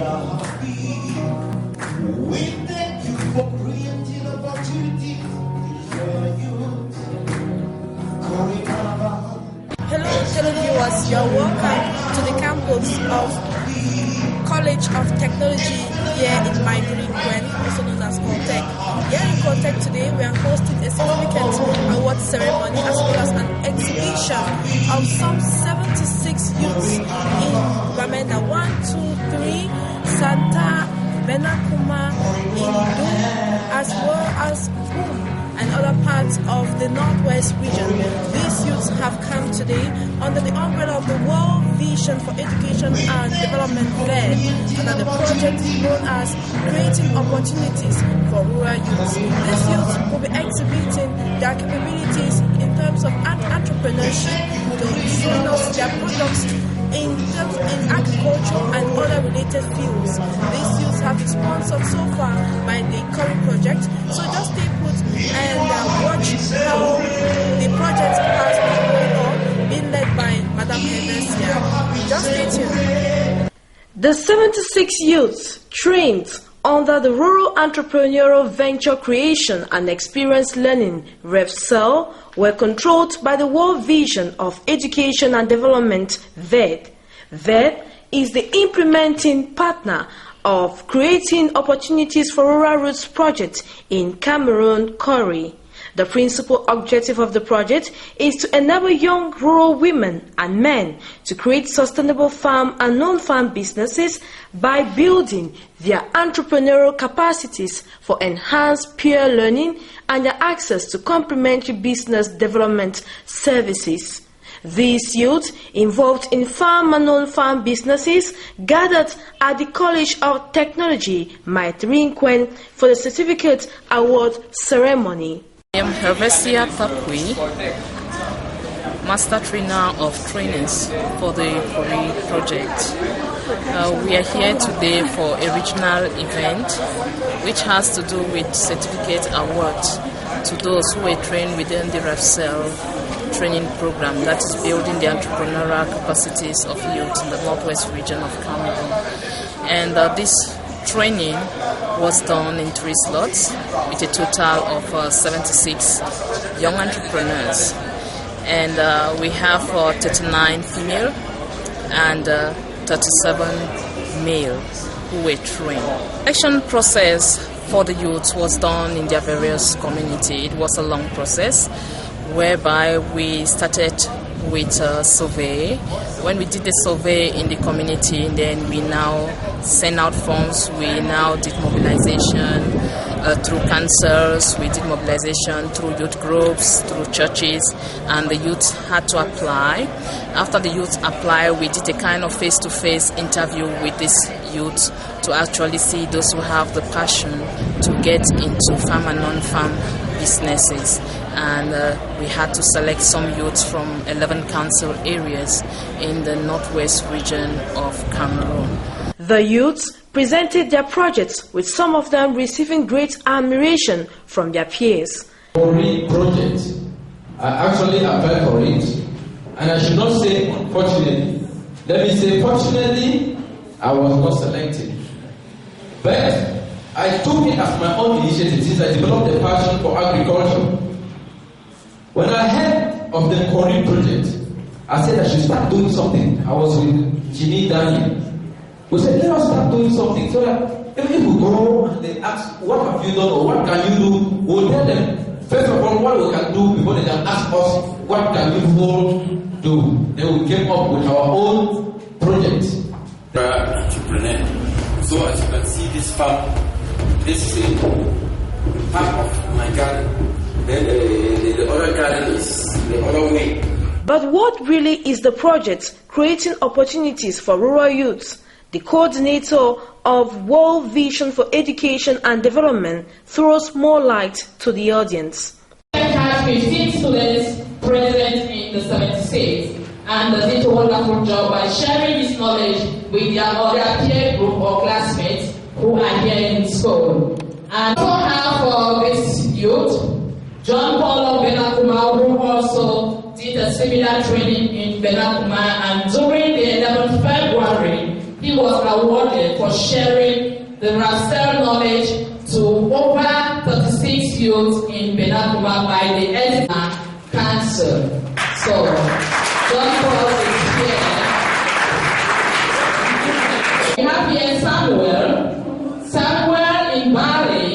are happy. We thank you for creating opportunities for youth. CORY. Hello, televiewers. You're welcome to the campus of College of Technology here in Maiduguri, also known as CORTEC. Here in CORTEC today, we are hosting a significant award ceremony as well as an exhibition of some 76 youths in Bamenda 1, 2, 3, Santa, Benakuma, Indo, as well as and other parts of the Northwest region. These youths have come today under the umbrella of the World Vision for Education and Development VED, under the project known as Creating Opportunities for Rural Youths. These youths will be exhibiting their capabilities in terms of entrepreneurship, to showing us their products in agriculture and other related fields. These youths have been sponsored so far by the CORY project. So just stay put and watch how the project has been going on, being led by Madam Henesia. Just stay tuned. The 76 youths trained under the Rural Entrepreneurial Venture Creation and Experience Learning (REVCEL) were controlled by the World Vision of Education and Development VED. VED is the implementing partner of Creating Opportunities for Rural Roots project in Cameroon, CORY. The principal objective of the project is to enable young rural women and men to create sustainable farm and non-farm businesses by building their entrepreneurial capacities for enhanced peer learning and their access to complementary business development services. These youths involved in farm and non-farm businesses gathered at the College of Technology, Maiduguri, for the certificate award ceremony. I am Henesia Tapui, Master Trainer of Trainings for the CORY project. We are here today for a regional event which has to do with certificate awards to those who were trained within the REVCEL training program that is building the entrepreneurial capacities of youth in the Northwest region of Cameroon. And this training was done in 3 slots with a total of 76 young entrepreneurs. And we have 39 female and 37 male who were trained. Selection process for the youths was done in their various community. It was a long process whereby we started with a survey. When we did the survey in the community, then we now sent out forms. We now did mobilization through councils. We did mobilization through youth groups, through churches, and the youth had to apply. After the youth apply, we did a kind of face-to-face interview with these youth to actually see those who have the passion to get into farm and non-farm businesses. And we had to select some youths from 11 council areas in the Northwest region of Cameroon. The youths presented their projects, with some of them receiving great admiration from their peers. CORY project, I actually applied for it, and I should not say unfortunately. Let me say fortunately, I was not selected. But I took it as my own initiative since I developed a passion for agriculture. When I heard of the CORY project, I said I should start doing something. I was with Jimmy Daniel. We said, let us start doing something so that even if we go and they ask, what have you done or what can you do, we'll tell them, first of all, what we can do before they can ask us, what can you all do? Then we came up with our own project. Entrepreneur. So as you can see this farm, this is a part of my garden. Then the other garden is the other way. But what really is the project Creating Opportunities for Rural Youths? The coordinator of World Vision for Education and Development throws more light to the audience. We have 15 students present in the 7 states and does it a wonderful job by sharing this knowledge with their other peer group or classmates who are here in school. And we also have this youth, John Paul of Benakuma, who also did a similar training in Benakuma, and during the 11th February, he was awarded for for sharing the Rafsel knowledge to over 36 youth in Benakuma by the Edna Council. So, John Paul is here. We have here Samuel. Samuel in Bali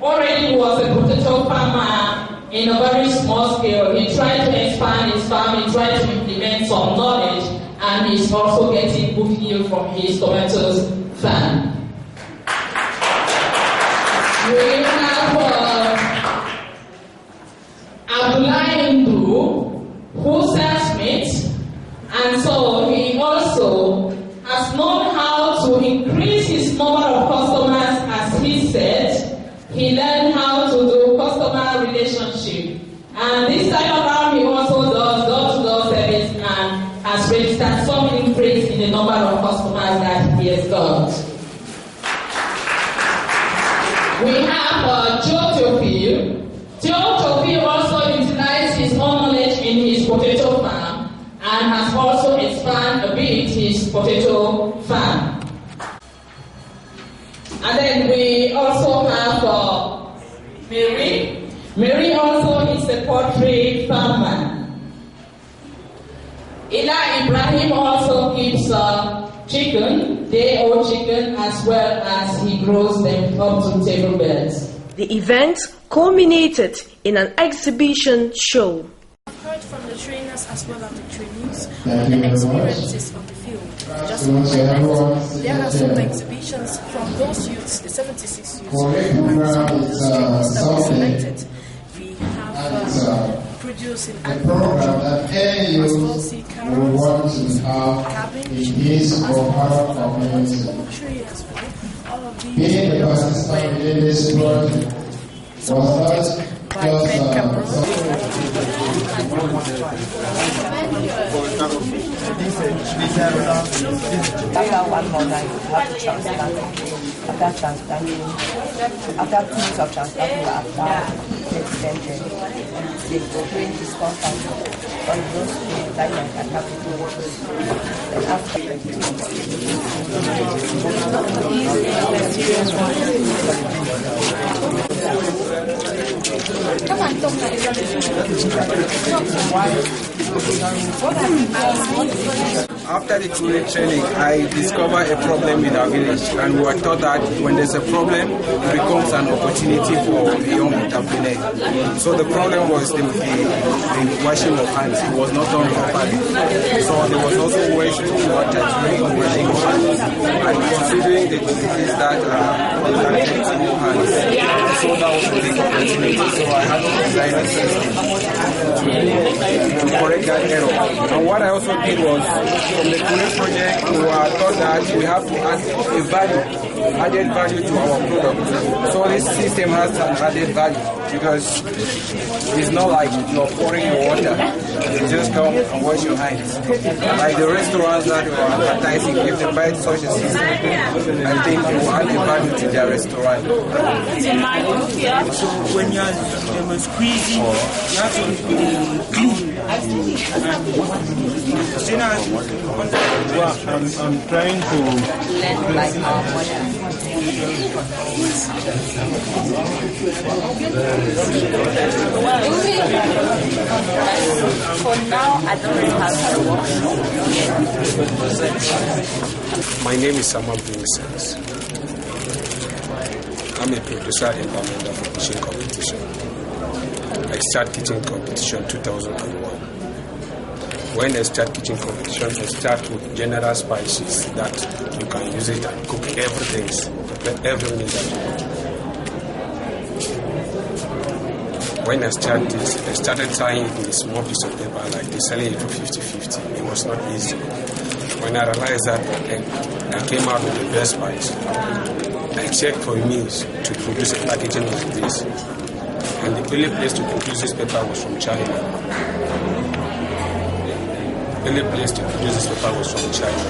already was a potato farmer in a very small scale. He tried to expand his farm, he tried to implement some knowledge, and he's also getting good yield from his tomatoes farm. We have Abdullah Indu, who sells meat, and so he also has known how to increase his number of customers. As he said, he learned how to do customer relationship, and this time around he also does door-to-door service and has registered some increase in the number of customers that he has got. We have Joe Teofil. Joe Teofil also utilized his own knowledge in his potato farm and has also expanded a bit his potato farm. And then we also have Mary. Mary also is a poultry farmer. Ila Ibrahim also keeps chicken, day-old chicken, as well as he grows them up to table beds. The event culminated in an exhibition show. I've heard from the trainers as well as the trainees on the experiences of the field. Just to highlight, there are some exhibitions from those youths, the 76 youths, and some of those trainees that were selected. We have producing agriculture, as well as carrots, cabbage, as well as poultry as well. All of these were supported by Ben Cameron. After transplanting, after 2 weeks of transplanting, they proclaim this compound on those diamonds and capital. And after After the CORY training, I discovered a problem in our village, and we were taught that when there's a problem, it becomes an opportunity for a young entrepreneur. So the problem was the washing of hands. It was not done properly. So there was also waste of water during washing of hands. And considering the diseases that are affecting hands, so that was a big opportunity. So I had to design a system to correct that error. And what I also did was, from the CORY project, we were taught that we have to add a added value to our product. So this system has an added value because it's not like you're pouring your water. You just come and wash your hands. Like the restaurants that are advertising, if they buy such a system, I think it will add a value to their restaurant. So when you're squeezing, you have to glue. I'm trying to learn like our mother. For now, I don't really have to work yet. My name is Samuel Vincent. I'm a producer and commander for kitchen competition. I started kitchen competition 2001. When I start kitchen competition, I start with general spices that you can use it and cook everything, prepare every meal that you want. When I started this, I started tying it in a small piece of paper, like they selling it for 50-50. It was not easy. When I realized that, I came out with the best spice. I checked for means to produce a packaging like this. And the only place to produce this paper was from China. The only place to produce this paper was from China.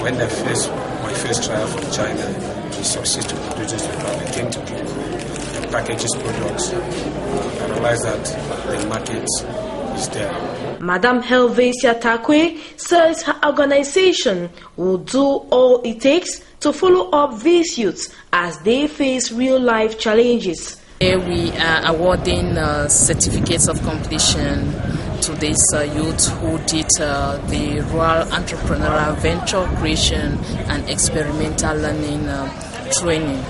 When I faced my first trial from China, to succeed to produce this paper, I came to the packages products. I realized that the market is there. Madam Helvetia Takwe says her organization will do all it takes to follow up these youths as they face real-life challenges. Here we are awarding certificates of completion to these youth who did the rural entrepreneurial venture creation and experimental learning training.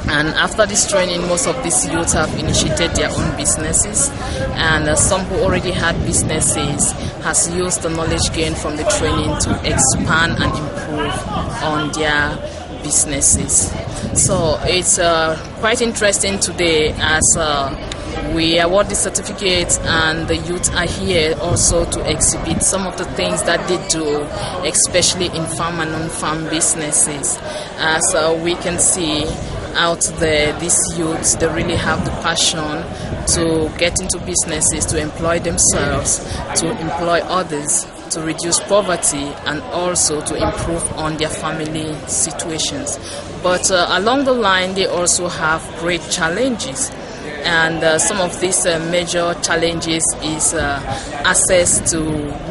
And after this training, most of these youth have initiated their own businesses, and some who already had businesses has used the knowledge gained from the training to expand and improve on their businesses. So it's quite interesting today as we award the certificates, and the youth are here also to exhibit some of the things that they do, especially in farm and non-farm businesses. As we can see out there, these youths, they really have the passion to get into businesses, to employ themselves, to employ others, to reduce poverty, and also to improve on their family situations. But along the line, they also have great challenges. And some of these major challenges is access to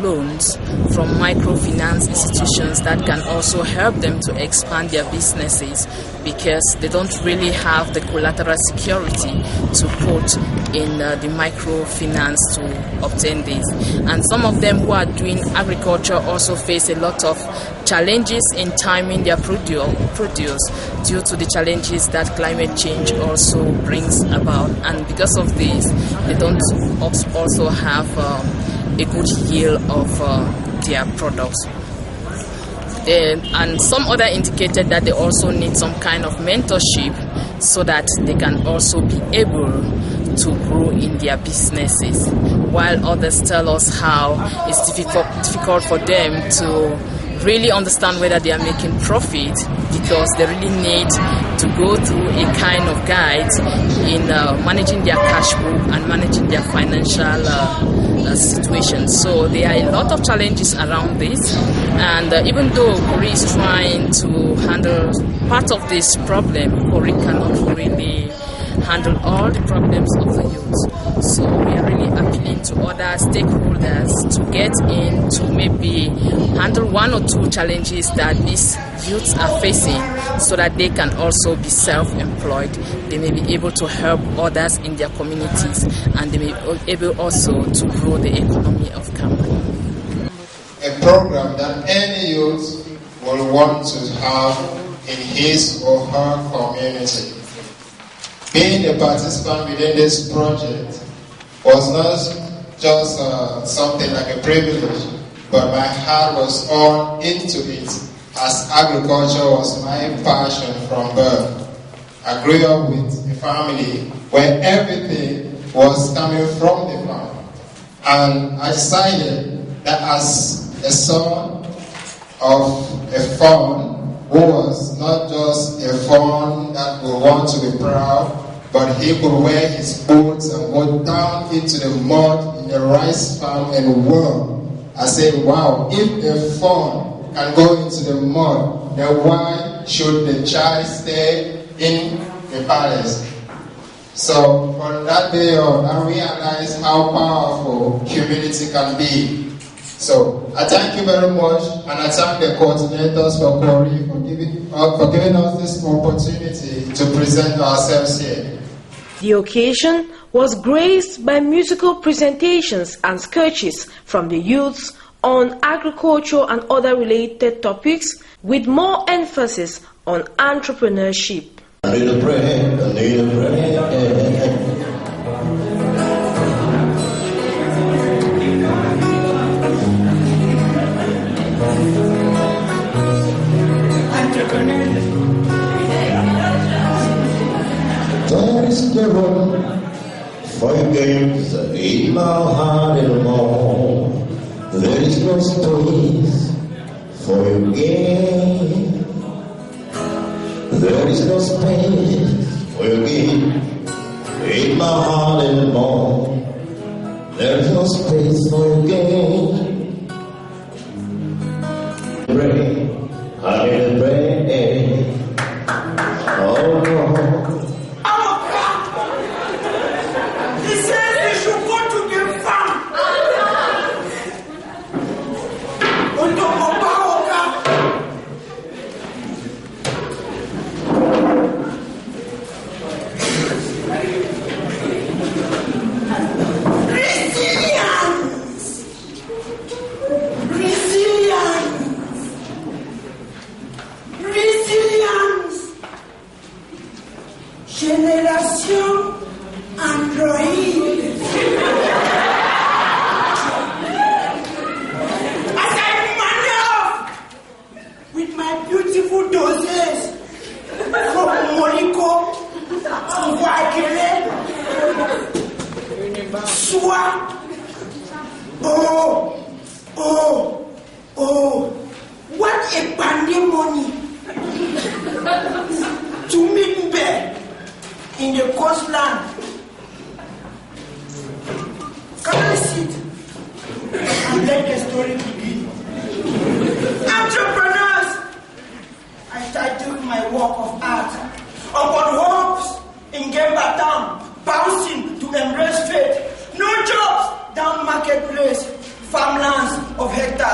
loans from microfinance institutions that can also help them to expand their businesses, because they don't really have the collateral security to put in the microfinance to obtain this. And some of them who are doing agriculture also face a lot of challenges in timing their produce due to the challenges that climate change also brings about. And because of this, they don't also have a good yield of their products. And some other indicated that they also need some kind of mentorship so that they can also be able to grow in their businesses, while others tell us how it's difficult for them to really understand whether they are making profit, because they really need to go through a kind of guide in managing their cash flow and managing their financial situation. So there are a lot of challenges around this, and even though CORY is trying to handle part of this problem, CORY cannot really handle all the problems of the youth. So we are really appealing to other stakeholders to get in to maybe handle one or two challenges that these youths are facing, so that they can also be self-employed. They may be able to help others in their communities, and they may be able also to grow the economy of Cameroon. A program that any youth will want to have in his or her community. Being a participant within this project was not just something like a privilege, but my heart was all into it, as agriculture was my passion from birth. I grew up with a family where everything was coming from the farm, and I decided that as a son of a farm, who was not just a fawn that would want to be proud, but he could wear his boots and go down into the mud in the rice farm and work. I said, wow, if a fawn can go into the mud, then why should the child stay in the palace? So from that day on, I realized how powerful humility can be. So I thank you very much, and I thank the coordinators for CORY for giving us this opportunity to present ourselves here. The occasion was graced by musical presentations and sketches from the youths on agriculture and other related topics, with more emphasis on entrepreneurship. I need a bread, I need a bread. There is the room for games in my heart anymore. There is no space for your game. There is no space for your game in my heart anymore. There is no space for your game. Pray, I need a pray. Oh no. He says we should go to the farm.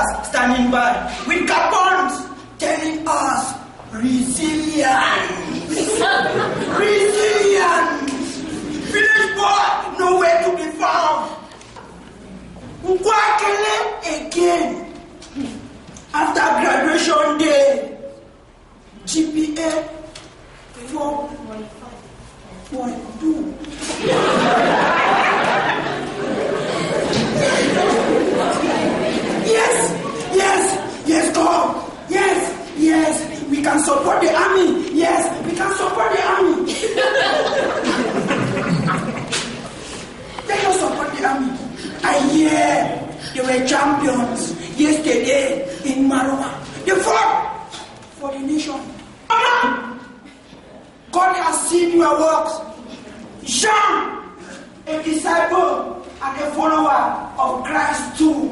soldiers standing by with capons telling us resilience. Resilience. Village boy nowhere to be found. Nkwakele again. After graduation day, GPA 4.2. Yes, God. Yes, we can support the army. Yes, we can support the army. Let us support the army. I hear they were champions yesterday in Marwa. They fought for the nation. Mama, God has seen your works. Jean, a disciple and a follower of Christ too.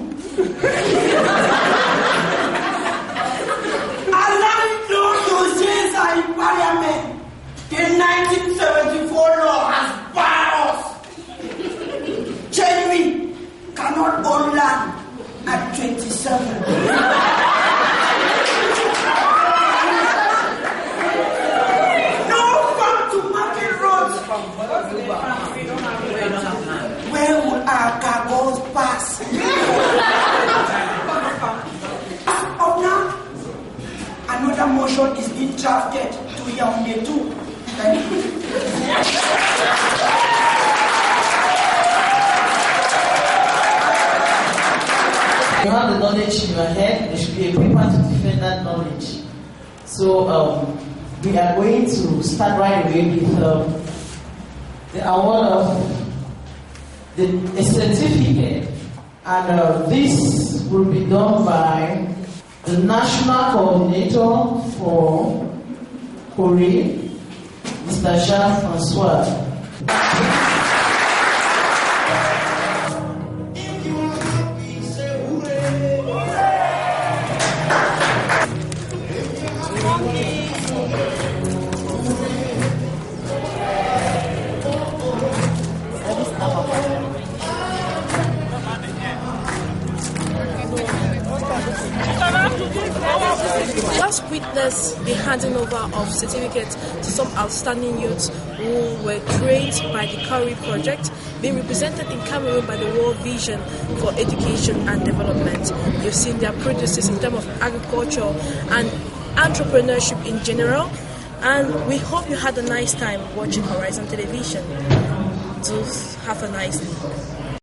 Allowing those Josiahs are in parliament. The 1974 law has barred us. Genuine cannot own land at 27. No farm to market roads. Where will our cargoes pass? Of now, another motion is being drafted to Yaoundé too. You have the knowledge in your head, there should be a paper to defend that knowledge. So we are going to start right away with the award of a certificate, and this will be done by the National Coordinator for CORY, Mr. Jean-Francois. Just witness the handing over of certificates to some outstanding youths who were trained by the CORY project, being represented in Cameroon by the World Vision for Education and Development. You've seen their produces in terms of agriculture and entrepreneurship in general, and we hope you had a nice time watching Horizon Television. Do have a nice day.